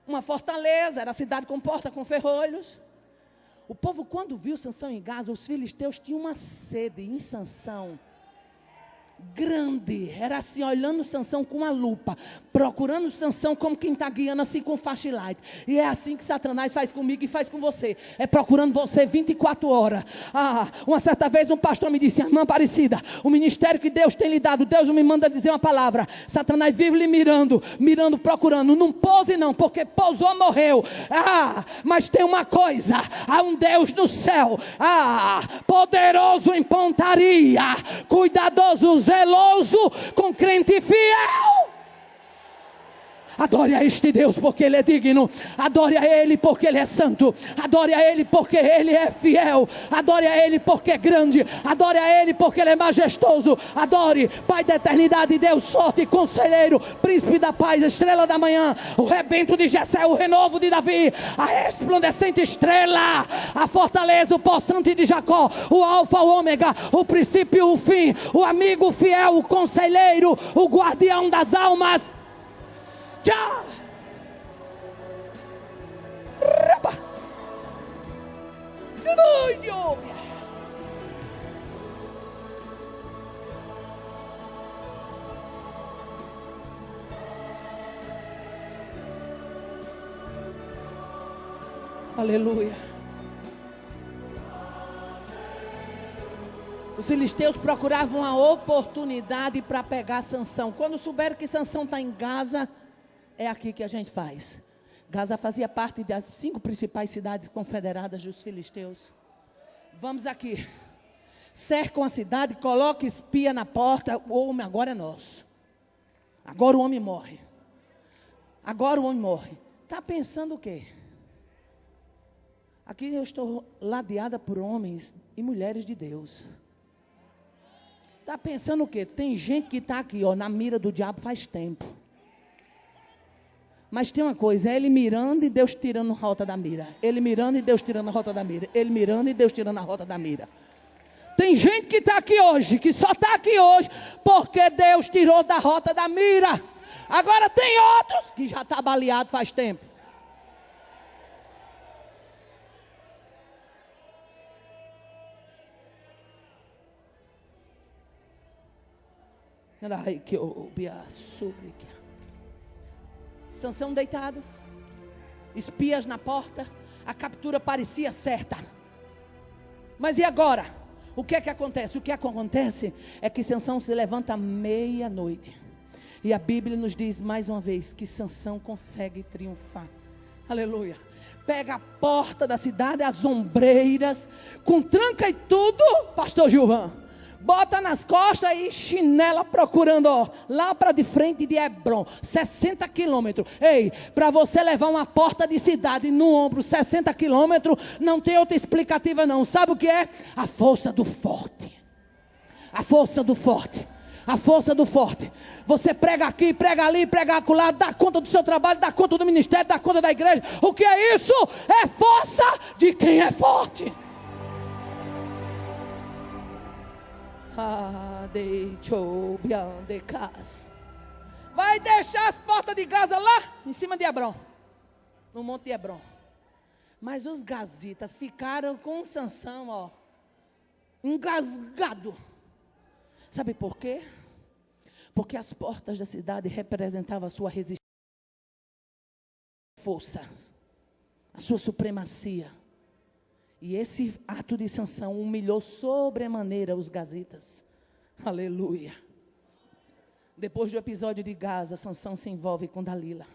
Uma fortaleza, era a cidade com porta, com ferrolhos. O povo, quando viu Sansão em Gaza, os filisteus tinham uma sede em Sansão grande, era assim, olhando Sansão com uma lupa, procurando Sansão como quem está guiando assim com flashlight. E é assim que Satanás faz comigo e faz com você, é procurando você 24 horas. Uma certa vez um pastor me disse, irmã Aparecida, o ministério que Deus tem lhe dado, Deus me manda dizer uma palavra. Satanás vive lhe mirando, procurando, não pouse não, porque pousou, morreu. Mas tem uma coisa, há um Deus no céu, poderoso em pontaria, cuidadoso, zeloso com crente fiel. Adore a este Deus porque Ele é digno. Adore a Ele porque Ele é santo. Adore a Ele porque Ele é fiel. Adore a Ele porque é grande. Adore a Ele porque Ele é majestoso. Adore, Pai da eternidade, Deus sorte, conselheiro, príncipe da paz, estrela da manhã, o rebento de Jessé, o renovo de Davi, a resplandecente estrela, a fortaleza, o poçante de Jacó, o alfa, o ômega, o princípio, o fim, o amigo fiel, o conselheiro, o guardião das almas. Já! Aleluia. Os filisteus procuravam a oportunidade para pegar Sansão. Quando souberam que Sansão está em Gaza, é aqui que a gente faz. Gaza fazia parte das 5 principais cidades confederadas dos filisteus. Vamos aqui. Cercam a cidade, colocam espia na porta. O homem agora é nosso. Agora o homem morre. Agora o homem morre. Está pensando o quê? Aqui eu estou ladeada por homens e mulheres de Deus. Está pensando o quê? Tem gente que está aqui, na mira do diabo faz tempo. Mas tem uma coisa, é ele mirando e Deus tirando a rota da mira. Ele mirando e Deus tirando a rota da mira. Ele mirando e Deus tirando a rota da mira. Tem gente que está aqui hoje, que só está aqui hoje, porque Deus tirou da rota da mira. Agora tem outros que já está baleado faz tempo. Ai, que súplica. Sansão deitado, espias na porta, a captura parecia certa. Mas e agora? O que é que acontece? O que acontece é que Sansão se levanta à meia-noite. E a Bíblia nos diz mais uma vez que Sansão consegue triunfar. Aleluia. Pega a porta da cidade, as ombreiras, com tranca e tudo, pastor Gilvan. Bota nas costas e chinela procurando, lá para de frente de Hebron, 60 quilômetros. Ei, para você levar uma porta de cidade no ombro, 60 quilômetros, não tem outra explicativa não. Sabe o que é? A força do forte. A força do forte. A força do forte. Você prega aqui, prega ali, prega acolá, dá conta do seu trabalho, dá conta do ministério, dá conta da igreja. O que é isso? É força de quem é forte. Vai deixar as portas de Gaza lá em cima de Hebron, no monte de Hebron. Mas os gazitas ficaram com Sansão, engasgado. Sabe por quê? Porque as portas da cidade representavam a sua resistência, força. a sua supremacia. E esse ato de Sansão humilhou sobremaneira os gazitas. Aleluia. Depois do episódio de Gaza, Sansão se envolve com Dalila.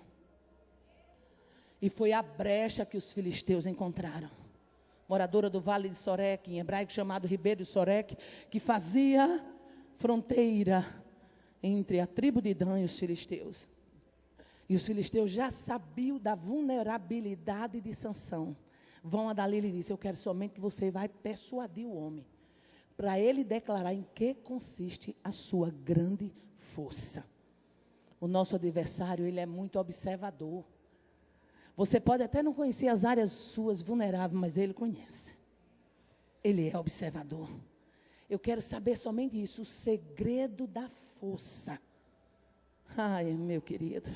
E foi a brecha que os filisteus encontraram. Moradora do Vale de Soreque, em hebraico chamado Ribeiro de Soreque, que fazia fronteira entre a tribo de Dan e os filisteus. E os filisteus já sabiam da vulnerabilidade de Sansão. Vão a Dalila e dizem: eu quero somente que você vai persuadir o homem, para ele declarar em que consiste a sua grande força. O nosso adversário, ele é muito observador. Você pode até não conhecer as áreas suas vulneráveis, mas ele conhece. Ele é observador. Eu quero saber somente isso, o segredo da força. Ai, meu querido.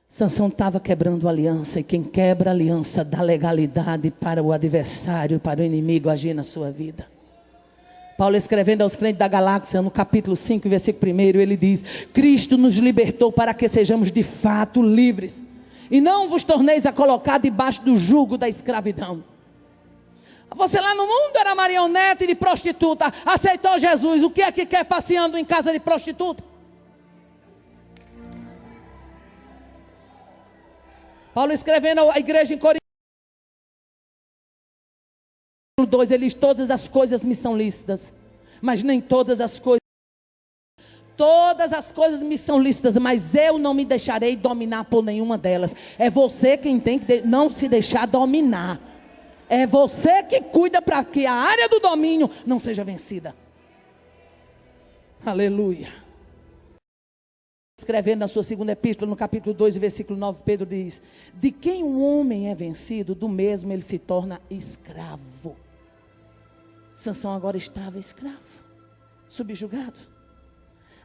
Sansão estava quebrando a aliança, e quem quebra a aliança dá legalidade para o adversário, para o inimigo agir na sua vida. Paulo, escrevendo aos crentes da Galáxia, no capítulo 5, versículo 1, ele diz: Cristo nos libertou para que sejamos de fato livres, e não vos torneis a colocar debaixo do jugo da escravidão. Você lá no mundo era marionete de prostituta, aceitou Jesus, o que é que quer passeando em casa de prostituta? Paulo, escrevendo à igreja em Corinto 2, ele diz: todas as coisas me são lícitas, mas nem todas as coisas. Todas as coisas me são lícitas, mas eu não me deixarei dominar por nenhuma delas. É você quem tem que não se deixar dominar. É você que cuida para que a área do domínio não seja vencida. Aleluia. Escrevendo na sua segunda epístola, no capítulo 2, versículo 9, Pedro diz: de quem um homem é vencido, do mesmo ele se torna escravo. Sansão agora estava escravo, subjugado.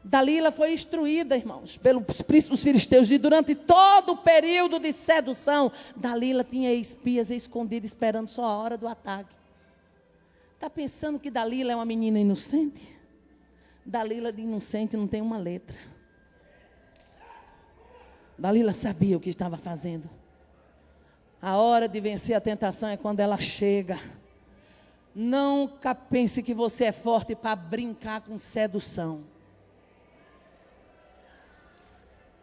Dalila foi instruída, irmãos, pelos príncipes filisteus, e durante todo o período de sedução, Dalila tinha espias escondidos, esperando só a hora do ataque. Está pensando que Dalila é uma menina inocente? Dalila de inocente não tem uma letra. Dalila sabia o que estava fazendo. A hora de vencer a tentação é quando ela chega. Nunca pense que você é forte para brincar com sedução.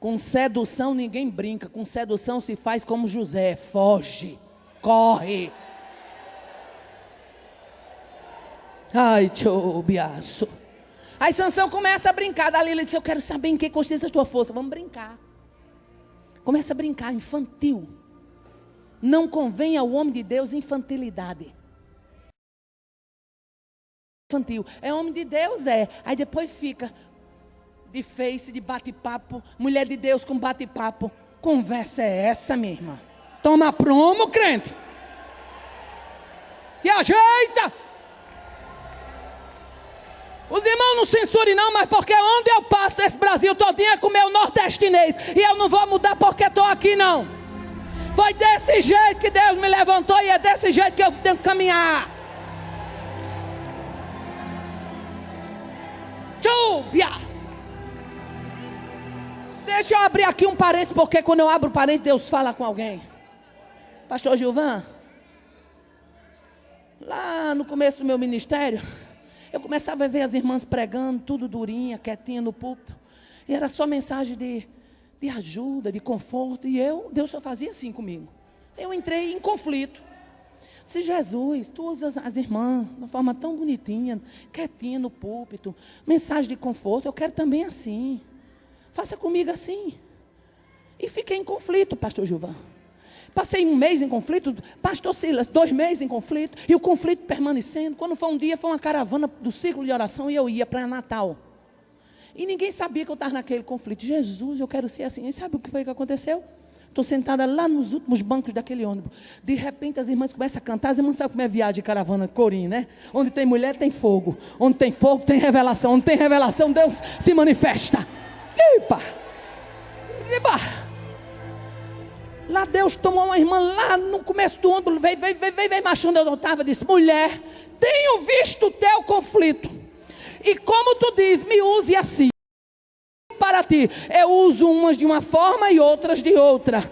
Com sedução ninguém brinca. Com sedução se faz como José: foge, corre. Ai, tchoubiaço. Aí Sansão começa a brincar. Dalila disse: eu quero saber em que consiste a tua força. Vamos brincar. Começa a brincar, infantil. Não convém ao homem de Deus infantilidade. Infantil. É homem de Deus, é. Aí depois fica de face, de bate-papo. Mulher de Deus com bate-papo. Conversa é essa, minha irmã? Toma promo, crente. Te ajeita. Os irmãos não censurem não, mas porque onde eu passo nesse Brasil todinho é com o meu nordestinês. E eu não vou mudar porque estou aqui não. Foi desse jeito que Deus me levantou e é desse jeito que eu tenho que caminhar. Tchubia. Deixa eu abrir aqui um parênteses, porque quando eu abro o parênteses, Deus fala com alguém. Pastor Gilvan, lá no começo do meu ministério, eu começava a ver as irmãs pregando, tudo durinha, quietinha no púlpito. E era só mensagem de ajuda, de conforto. E Deus só fazia assim comigo. Eu entrei em conflito. Se Jesus, tu usas as irmãs de uma forma tão bonitinha, quietinha no púlpito, mensagem de conforto, eu quero também assim. Faça comigo assim. E fiquei em conflito, pastor Gilvan. Passei 1 mês em conflito, pastor Silas, 2 meses em conflito, e o conflito permanecendo. Quando foi um dia, foi uma caravana do círculo de oração, e eu ia para Natal. E ninguém sabia que eu estava naquele conflito. Jesus, eu quero ser assim. E sabe o que foi que aconteceu? Estou sentada lá nos últimos bancos daquele ônibus. De repente as irmãs começam a cantar. As irmãs sabem como é viagem de caravana, corim, né? Onde tem mulher, tem fogo. Onde tem fogo, tem revelação. Onde tem revelação, Deus se manifesta. Epa! Epa! Lá Deus tomou uma irmã lá no começo do ônibus, veio marchando, eu estava, disse: mulher, tenho visto o teu conflito, e como tu diz, me use assim, para ti, eu uso umas de uma forma e outras de outra,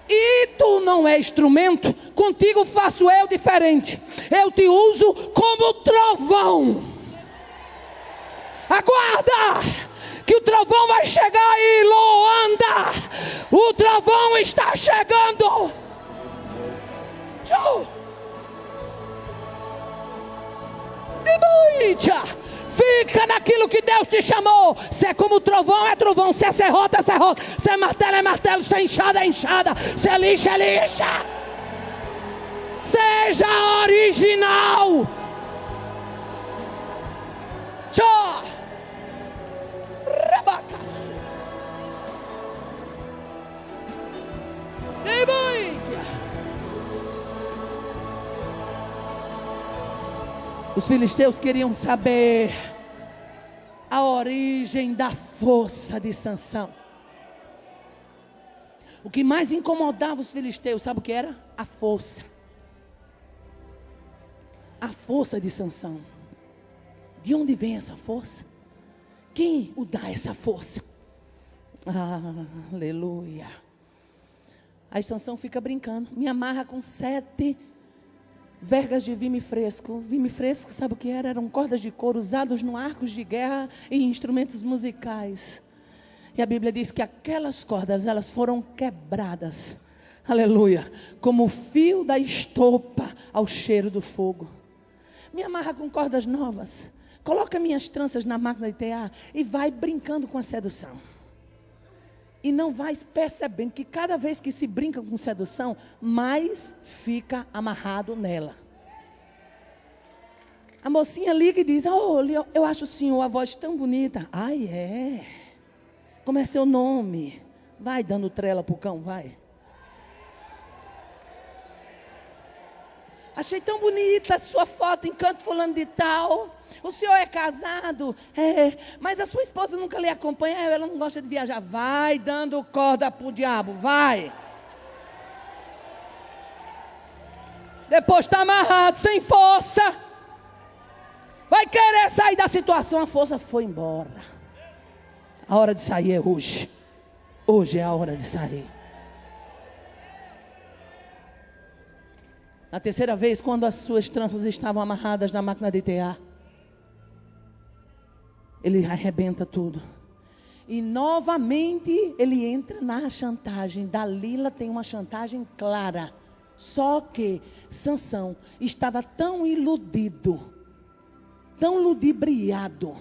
e tu não é instrumento, contigo faço eu diferente. Eu te uso como trovão. Aguarda, que o trovão vai chegar aí, Loanda. O trovão está chegando. Tchau. Fica naquilo que Deus te chamou. Se é como trovão, é trovão. Se é serrota, é serrota. Se é martelo, é martelo. Se é enxada, é enxada. Se é lixa, é lixa. Seja original. Tchau. Rebacaço. Os filisteus queriam saber a origem da força de Sansão. O que mais incomodava os filisteus, sabe o que era? A força. A força de Sansão. De onde vem essa força? Quem o dá essa força? Aleluia. Aí Sansão fica brincando. Me amarra com 7 vergas de vime fresco. Vime fresco, sabe o que era? Eram cordas de couro usados no arcos de guerra e instrumentos musicais. E a Bíblia diz que aquelas cordas, elas foram quebradas. Aleluia. Como o fio da estopa ao cheiro do fogo. Me amarra com cordas novas. Coloca minhas tranças na máquina de tear e vai brincando com a sedução. E não vai percebendo que cada vez que se brinca com sedução, mais fica amarrado nela. A mocinha liga e diz: olha, eu acho o senhor a voz tão bonita. Ai, é? Como é seu nome? Vai dando trela pro cão, vai. Achei tão bonita a sua foto em canto fulano de tal. O senhor é casado? É, mas a sua esposa nunca lhe acompanha, ela não gosta de viajar. Vai dando corda pro diabo, vai. Depois está amarrado, sem força. Vai querer sair da situação, a força foi embora. A hora de sair é hoje. Hoje é a hora de sair. Na terceira vez, quando as suas tranças estavam amarradas na máquina de tear, ele arrebenta tudo. E novamente ele entra na chantagem. Dalila tem uma chantagem clara. Só que Sansão estava tão iludido, tão ludibriado.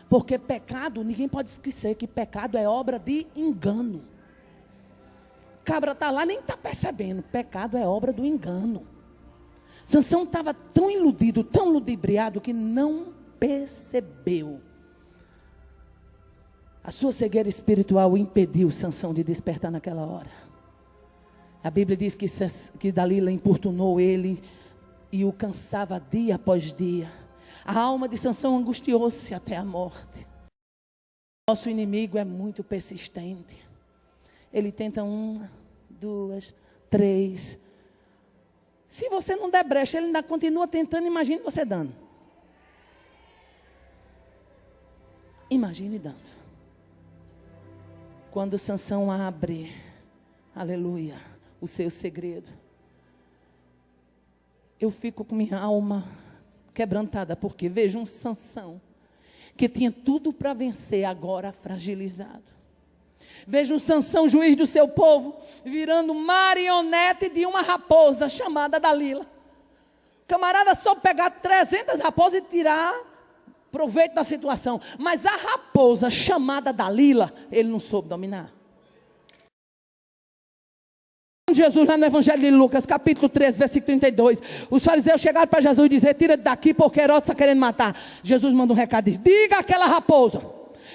Porque pecado, ninguém pode esquecer que pecado é obra de engano. Cabra está lá, nem está percebendo. Pecado é obra do engano. Sansão estava tão iludido, tão ludibriado, que não percebeu. A sua cegueira espiritual impediu Sansão de despertar naquela hora. A Bíblia diz que Dalila importunou ele e o cansava dia após dia. A alma de Sansão angustiou-se até a morte. Nosso inimigo é muito persistente. Ele tenta 1, 2, 3. Se você não der brecha, ele ainda continua tentando. Imagine você dando. Imagine dando. Quando Sansão abre, aleluia, o seu segredo, eu fico com minha alma quebrantada, porque vejo um Sansão que tinha tudo para vencer, agora fragilizado. Vejo um Sansão, juiz do seu povo, virando marionete de uma raposa chamada Dalila. Camarada, só pegar 300 raposas e tirar proveito da situação. Mas a raposa chamada Dalila, ele não soube dominar. Jesus, lá no Evangelho de Lucas, capítulo 13, versículo 32. Os fariseus chegaram para Jesus e disseram: tira daqui porque Herodes está querendo matar. Jesus manda um recado e diz: diga àquela raposa,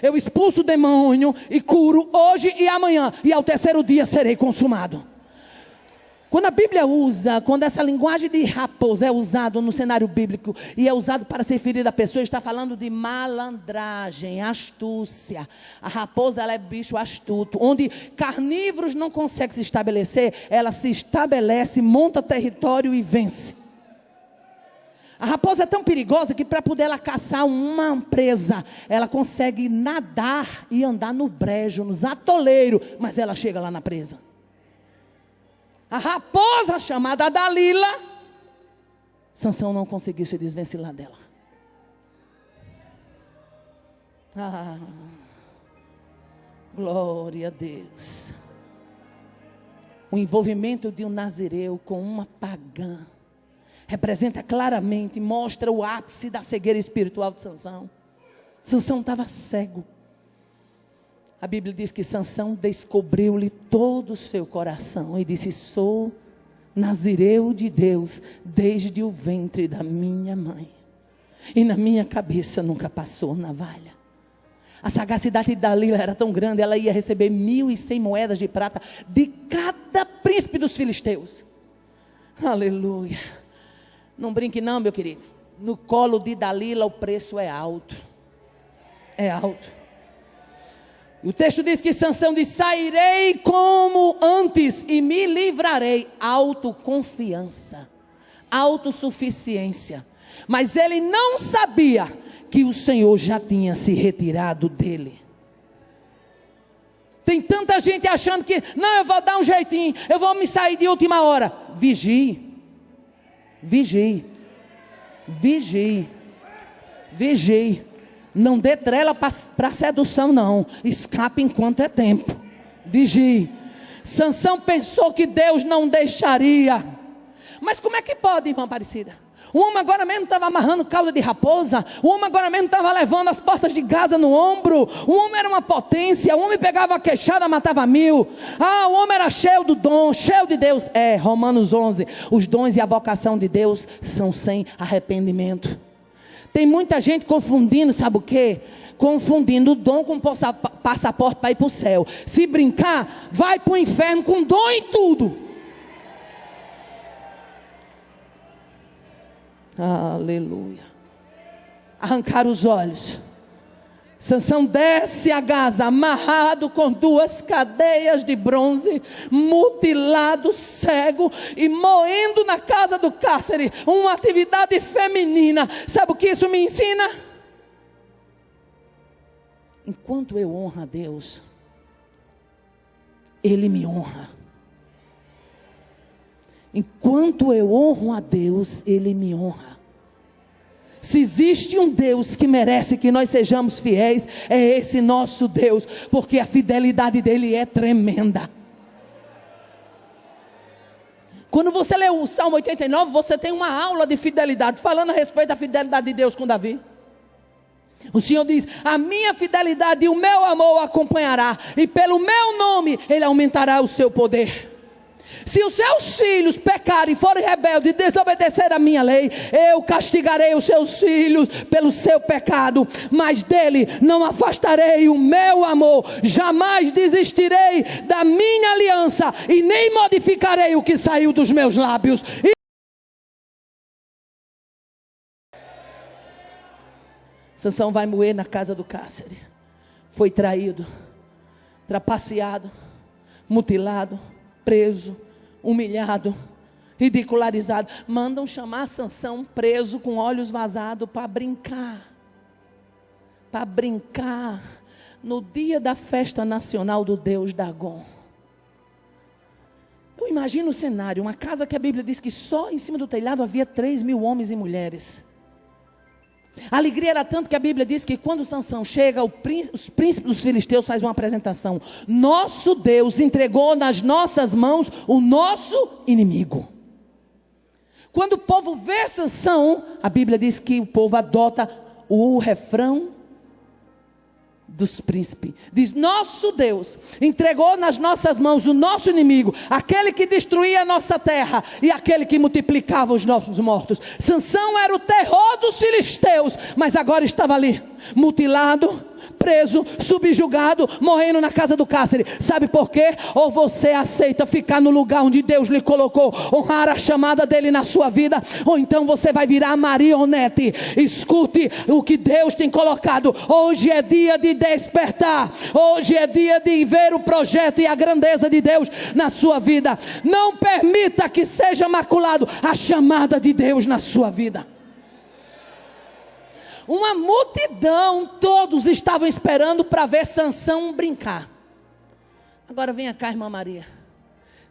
eu expulso o demônio e curo hoje e amanhã, e ao terceiro dia serei consumado. Quando a Bíblia usa, quando essa linguagem de raposa é usada no cenário bíblico e é usado para se referir a pessoa, está falando de malandragem, astúcia. A raposa, ela é bicho astuto. Onde carnívoros não conseguem se estabelecer, ela se estabelece, monta território e vence. A raposa é tão perigosa que para poder ela caçar uma presa, ela consegue nadar e andar no brejo, nos atoleiros, mas ela chega lá na presa. a raposa chamada Dalila, Sansão não conseguiu se desvencilhar dela. Glória a Deus. O envolvimento de um nazireu com uma pagã representa claramente, mostra o ápice da cegueira espiritual de Sansão. Sansão estava cego. A Bíblia diz que Sansão descobriu-lhe todo o seu coração e disse: sou nazireu de Deus desde o ventre da minha mãe, e na minha cabeça nunca passou navalha. A sagacidade de Dalila era tão grande, ela ia receber 1.100 moedas de prata de cada príncipe dos filisteus. Aleluia. Não brinque não, meu querido. No colo de Dalila o preço é alto. É alto. E o texto diz que Sansão diz: sairei como antes e me livrarei. Autoconfiança, autossuficiência. Mas ele não sabia que o Senhor já tinha se retirado dele. Tem tanta gente achando que, não, eu vou dar um jeitinho, eu vou me sair de última hora. Vigie, vigie, vigie, vigie. Não dê trela para sedução não, escape enquanto é tempo. Vigie. Sansão pensou que Deus não deixaria. Mas como é que pode, irmã Aparecida? O homem agora mesmo estava amarrando cauda de raposa. O homem agora mesmo estava levando as portas de Gaza no ombro. O homem era uma potência. O homem pegava a queixada, matava 1000. O homem era cheio do dom, cheio de Deus. Romanos 11. Os dons e a vocação de Deus são sem arrependimento. Tem muita gente confundindo, sabe o quê? Confundindo o dom com passaporte para ir para o céu. Se brincar, vai para o inferno com dom e tudo. Aleluia. Arrancar os olhos. Sansão desce a Gaza, amarrado com 2 cadeias de bronze, mutilado, cego e moendo na casa do cárcere, uma atividade feminina. Sabe o que isso me ensina? Enquanto eu honro a Deus, Ele me honra. Enquanto eu honro a Deus, Ele me honra. Se existe um Deus que merece que nós sejamos fiéis, é esse nosso Deus, porque a fidelidade dele é tremenda. Quando você lê o Salmo 89, você tem uma aula de fidelidade, falando a respeito da fidelidade de Deus com Davi. O Senhor diz: a minha fidelidade e o meu amor o acompanhará, e pelo meu nome ele aumentará o seu poder. Se os seus filhos pecarem, forem rebeldes e desobedecer a minha lei, eu castigarei os seus filhos pelo seu pecado, mas dele não afastarei o meu amor. Jamais desistirei da minha aliança e nem modificarei o que saiu dos meus lábios. Sansão vai moer na casa do cárcere. Foi traído, trapaceado, mutilado, preso, humilhado, ridicularizado. Mandam chamar Sansão preso com olhos vazados para brincar. Para brincar no dia da festa nacional do deus Dagon. Eu imagino o cenário, uma casa que a Bíblia diz que só em cima do telhado havia 3.000 homens e mulheres. A alegria era tanto que a Bíblia diz que quando Sansão chega, os príncipes dos filisteus fazem uma apresentação. Nosso Deus entregou nas nossas mãos o nosso inimigo. Quando o povo vê Sansão, a Bíblia diz que o povo adota o refrão dos príncipes. Diz: nosso Deus entregou nas nossas mãos o nosso inimigo, aquele que destruía a nossa terra e aquele que multiplicava os nossos mortos. Sansão era o terror dos filisteus, mas agora estava ali, mutilado, preso, subjugado, morrendo na casa do cárcere. Sabe por quê? Ou você aceita ficar no lugar onde Deus lhe colocou, honrar a chamada dele na sua vida, ou então você vai virar marionete. Escute o que Deus tem colocado. Hoje é dia de despertar. Hoje é dia de ver o projeto e a grandeza de Deus na sua vida. Não permita que seja maculado a chamada de Deus na sua vida. Uma multidão, todos estavam esperando para ver Sansão brincar. Agora venha cá, irmã Maria.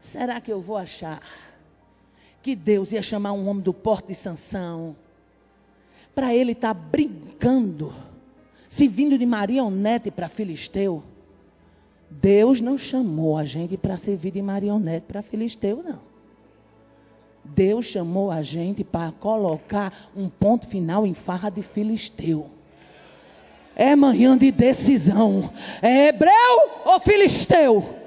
será que eu vou achar que Deus ia chamar um homem do porte de Sansão para ele estar brincando, se vindo de marionete para filisteu? Deus não chamou a gente para servir de marionete para filisteu, não. Deus chamou a gente para colocar um ponto final em farra de filisteu. É manhã de decisão. É hebreu ou filisteu?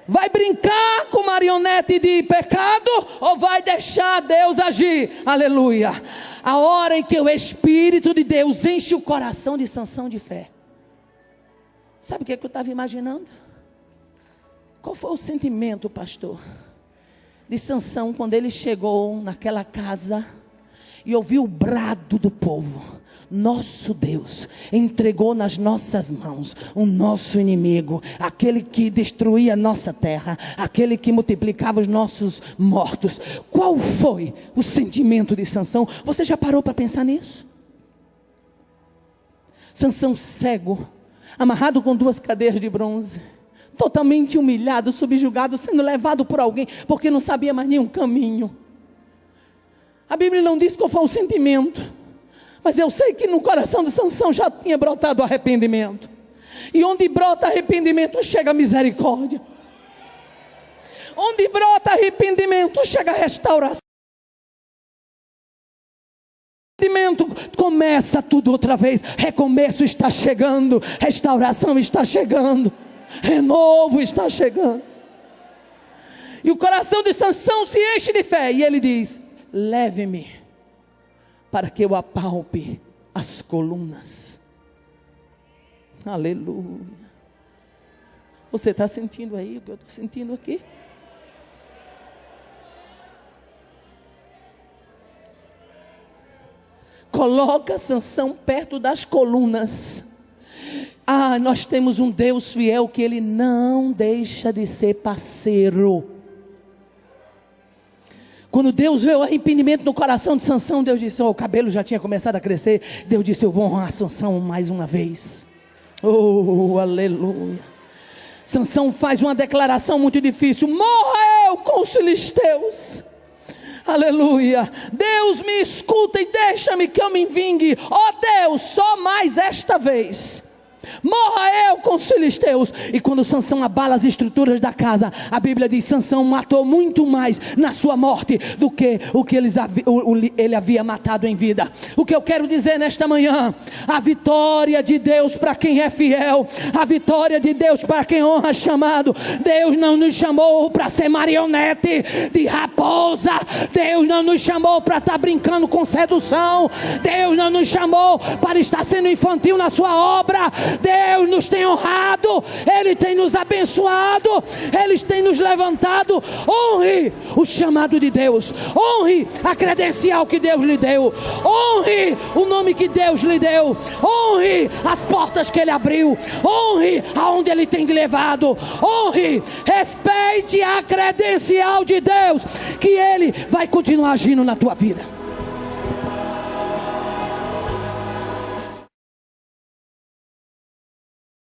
Vai brincar com marionete de pecado ou vai deixar Deus agir? Aleluia. A hora em que o Espírito de Deus enche o coração de Sansão de fé. Sabe o que eu estava imaginando? Qual foi o sentimento, pastor, de Sansão quando ele chegou naquela casa e ouviu o brado do povo? Nosso Deus entregou nas nossas mãos o nosso inimigo, aquele que destruía a nossa terra, aquele que multiplicava os nossos mortos. Qual foi o sentimento de Sansão? Você já parou para pensar nisso? Sansão cego, amarrado com 2 cadeias de bronze, totalmente humilhado, subjugado, sendo levado por alguém, porque não sabia mais nenhum caminho. A Bíblia não diz qual foi o sentimento, mas eu sei que no coração de Sansão já tinha brotado arrependimento. E onde brota arrependimento, chega misericórdia. Onde brota arrependimento, chega restauração. Começa tudo outra vez. Recomeço está chegando, restauração está chegando, renovo está chegando. E o coração de Sansão se enche de fé, e ele diz: leve-me para que eu apalpe as colunas. Aleluia. Você está sentindo aí o que eu estou sentindo aqui? Coloca Sansão perto das colunas. Nós temos um Deus fiel que Ele não deixa de ser parceiro. Quando Deus vê o arrependimento no coração de Sansão, Deus disse: o cabelo já tinha começado a crescer. Deus disse: eu vou honrar Sansão mais uma vez. Oh, aleluia. Sansão faz uma declaração muito difícil: morra eu com os filisteus. Aleluia. Deus, me escuta e deixa-me que eu me vingue. Ó Deus, só mais esta vez. Morra eu com os filisteus. E quando Sansão abala as estruturas da casa, a Bíblia diz: Sansão matou muito mais na sua morte do que o que ele havia matado em vida. O que eu quero dizer nesta manhã: a vitória de Deus para quem é fiel, a vitória de Deus para quem honra chamado. Deus não nos chamou para ser marionete de raposa. Deus não nos chamou para estar brincando com sedução. Deus não nos chamou para estar sendo infantil na sua obra. Deus nos tem honrado, Ele tem nos abençoado, Ele tem nos levantado. Honre o chamado de Deus, honre a credencial que Deus lhe deu, honre o nome que Deus lhe deu, honre as portas que Ele abriu, honre aonde Ele tem levado, honre, respeite a credencial de Deus, que Ele vai continuar agindo na tua vida.